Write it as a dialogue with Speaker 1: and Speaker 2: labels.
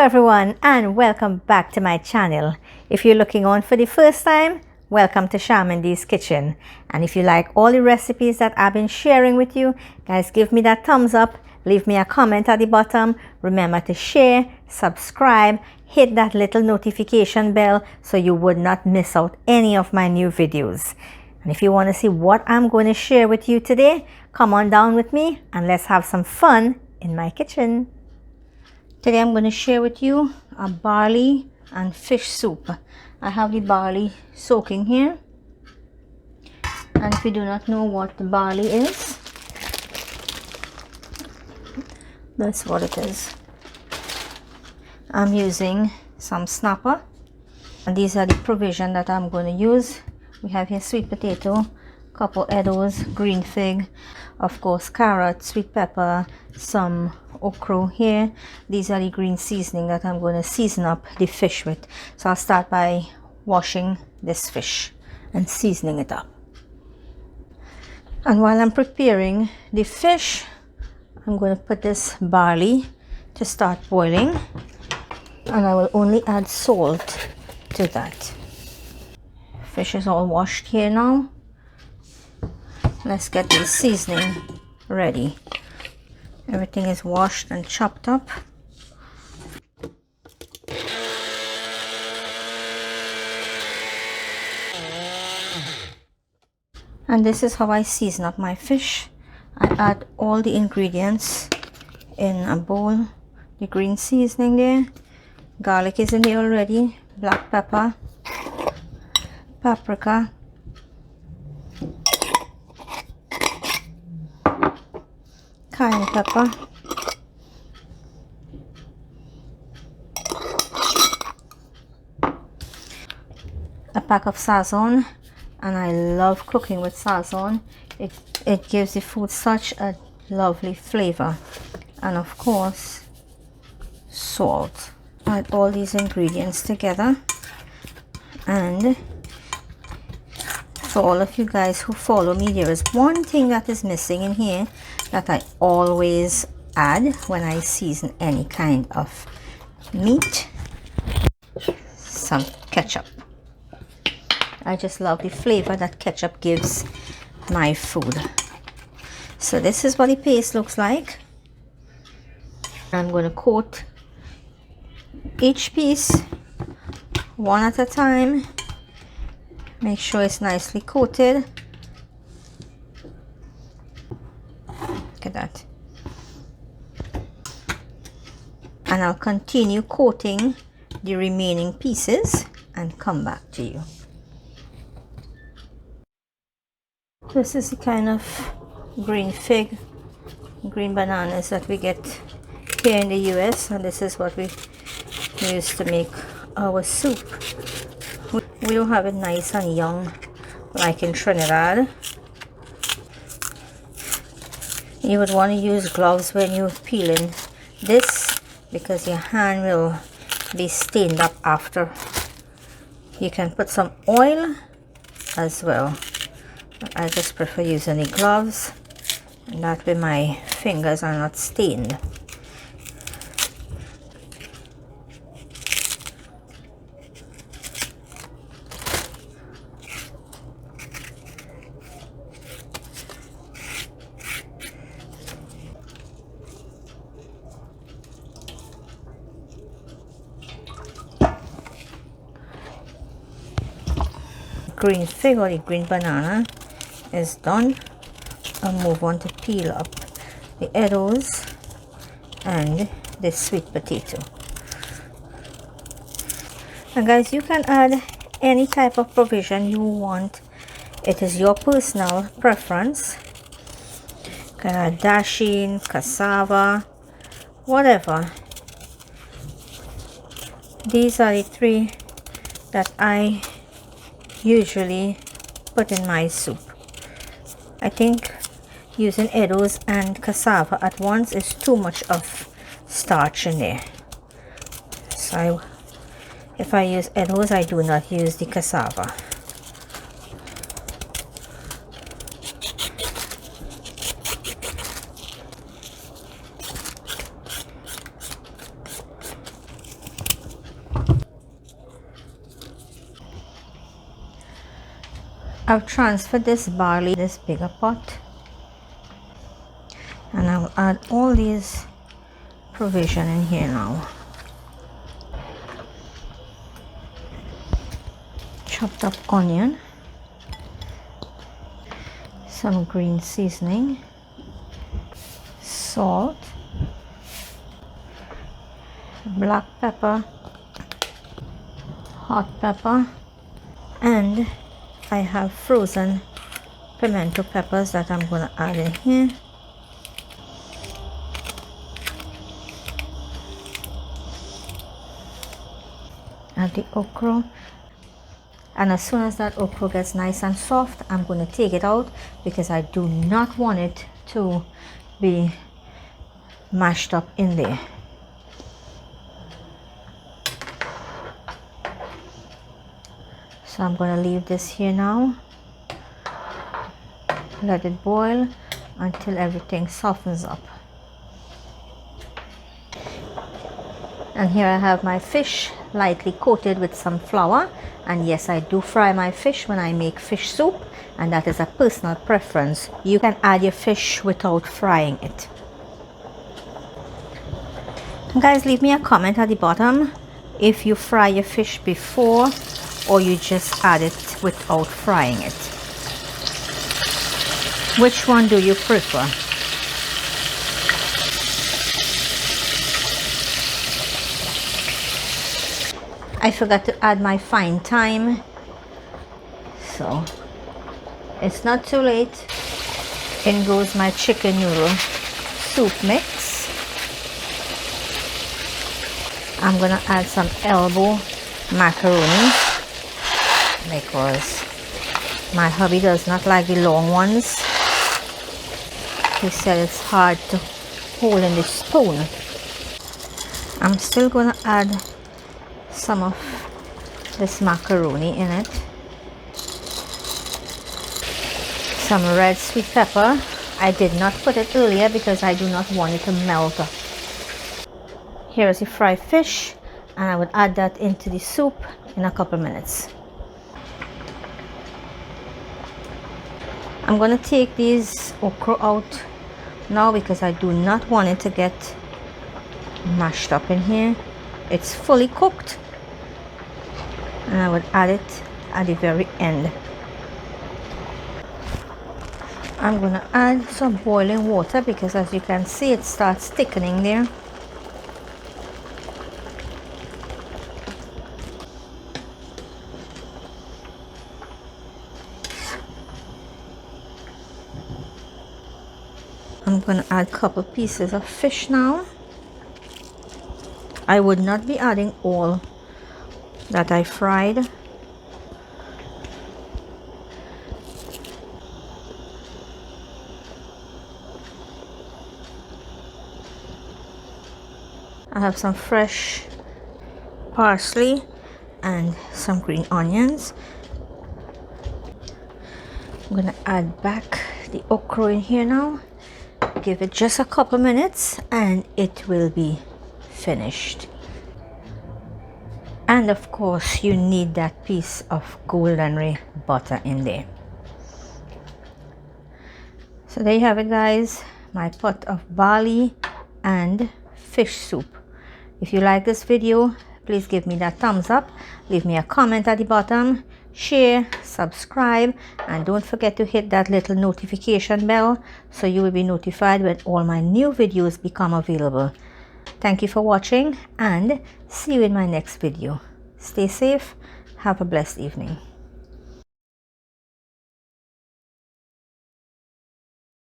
Speaker 1: everyone, and welcome back to my channel. If you're looking on for the first time, welcome to Charmandy's Kitchen. And if you like all the recipes that I've been sharing with you, guys, give me that thumbs up, leave me a comment at the bottom. Remember to share, subscribe, hit that little notification bell so you would not miss out any of my new videos. And if you want to see what I'm going to share with you today, come on down with me and let's have some fun in my kitchen. Today I'm going to share with you a barley and fish soup. I have the barley soaking here. And if you do not know what the barley is, that's what it is. I'm using some snapper. And these are the provision that I'm going to use. We have here sweet potato, couple edibles, green fig, of course carrot, sweet pepper, some okra here. These are the green seasoning that I'm going to season up the fish with. So I'll start by washing this fish and seasoning it up. And while I'm preparing the fish, I'm going to put this barley to start boiling, and I will only add salt to that. Fish is all washed here now. Let's get the seasoning ready. Everything is washed and chopped up. And this is how I season up my fish. I add all the ingredients in a bowl. The green seasoning there. Garlic is in there already. Black pepper. Paprika. Cayenne pepper. A pack of sazon, and I love cooking with sazon. It gives the food such a lovely flavor. And of course, salt. Add all these ingredients together. And for all of you guys who follow me, there is one thing that is missing in here that I always add when I season any kind of meat: some ketchup. I just love the flavor that ketchup gives my food. So this is what the paste looks like. I'm going to coat each piece one at a time. Make sure it's nicely coated. Look at that. And I'll continue coating the remaining pieces and come back to you. This is the kind of green fig, green bananas that we get here in the US, and this is what we use to make our soup. We don't have it nice and young like in Trinidad. You would want to use gloves when you're peeling this because your hand will be stained up after. You can put some oil as well. I just prefer using the gloves, and that way my fingers are not stained. Green fig or the green banana is done. I'll move on to peel up the edibles and the sweet potato. And guys, you can add any type of provision you want. It is your personal preference. You can add dasheen, cassava, whatever. These are the three that I usually put in my soup. I think using edibles and cassava at once is too much of starch in there. So if I use edibles, I do not use the cassava. I've transferred this barley, this bigger pot, and I'll add all these provision in here now. Chopped up onion, some green seasoning, salt, black pepper, hot pepper, and I have frozen pimento peppers that I'm going to add in here. Add the okra, and as soon as that okra gets nice and soft, I'm going to take it out because I do not want it to be mashed up in there. So I'm going to leave this here now, let it boil until everything softens up. And here I have my fish lightly coated with some flour, and yes, I do fry my fish when I make fish soup, and that is a personal preference. You can add your fish without frying it. Guys, leave me a comment at the bottom if you fry your fish before or you just add it without frying it. Which one do you prefer? I forgot to add my fine thyme, so it's not too late. In goes my chicken noodle soup mix. I'm gonna add some elbow macaroni because my hubby does not like the long ones. He said it's hard to hold in the spoon. I'm still gonna add some of this macaroni in it. Some red sweet pepper. I did not put it earlier because I do not want it to melt. Here is the fried fish, and I would add that into the soup in a couple minutes. I'm going to take these okra out now because I do not want it to get mashed up in here. It's fully cooked, and I would add it at the very end. I'm going to add some boiling water because as you can see it starts thickening there. I'm going to add a couple pieces of fish now. I would not be adding all that I fried. I have some fresh parsley and some green onions. I'm going to add back the okra in here now. Give it just a couple minutes and it will be finished. And of course you need that piece of golden butter in there. So there you have it, guys, my pot of barley and fish soup. If you like this video, please give me that thumbs up, leave me a comment at the bottom, share, subscribe, and don't forget to hit that little notification bell so you will be notified when all my new videos become available. Thank you for watching and see you in my next video. Stay safe, have a blessed evening.